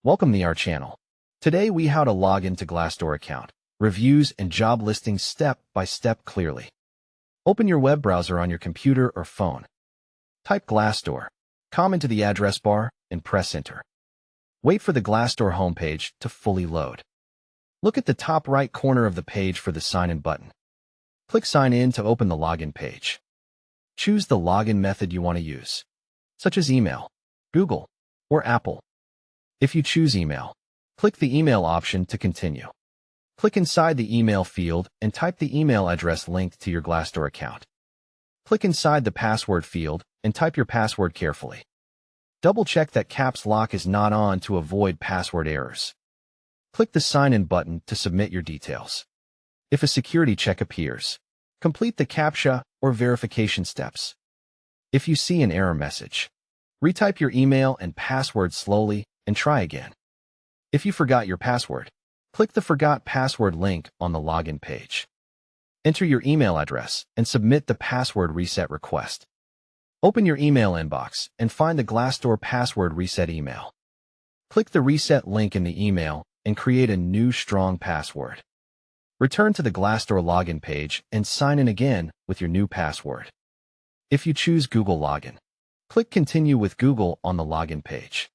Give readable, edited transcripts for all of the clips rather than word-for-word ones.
Welcome to our channel. Today we how to log into Glassdoor account, reviews and job listings step by step clearly. Open your web browser on your computer or phone. Type Glassdoor, comment to the address bar and press enter. Wait for the Glassdoor homepage to fully load. Look at the top right corner of the page for the sign in button. Click sign in to open the login page. Choose the login method you want to use, such as email, Google, or Apple. If you choose email, click the email option to continue. Click inside the email field and type the email address linked to your Glassdoor account. Click inside the password field and type your password carefully. Double-check that caps lock is not on to avoid password errors. Click the sign in button to submit your details. If a security check appears, complete the CAPTCHA or verification steps. If you see an error message, retype your email and password slowly and try again. If you forgot your password, click the Forgot Password link on the login page. Enter your email address and submit the password reset request. Open your email inbox and find the Glassdoor password reset email. Click the reset link in the email and create a new strong password. Return to the Glassdoor login page and sign in again with your new password. If you choose Google Login, click Continue with Google on the login page.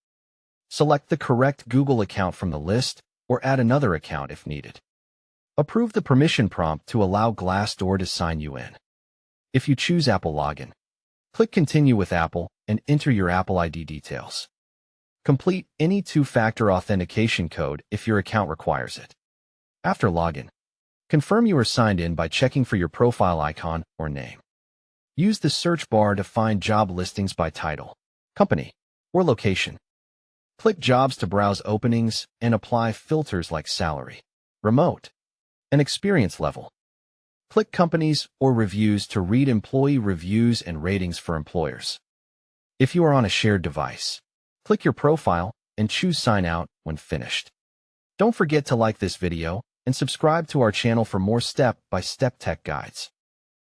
Select the correct Google account from the list or add another account if needed. Approve the permission prompt to allow Glassdoor to sign you in. If you choose Apple Login, click Continue with Apple and enter your Apple ID details. Complete any two-factor authentication code if your account requires it. After login, confirm you are signed in by checking for your profile icon or name. Use the search bar to find job listings by title, company, or location. Click Jobs to browse openings and apply filters like salary, remote, and experience level. Click Companies or Reviews to read employee reviews and ratings for employers. If you are on a shared device, click your profile and choose Sign Out when finished. Don't forget to like this video and subscribe to our channel for more step-by-step tech guides.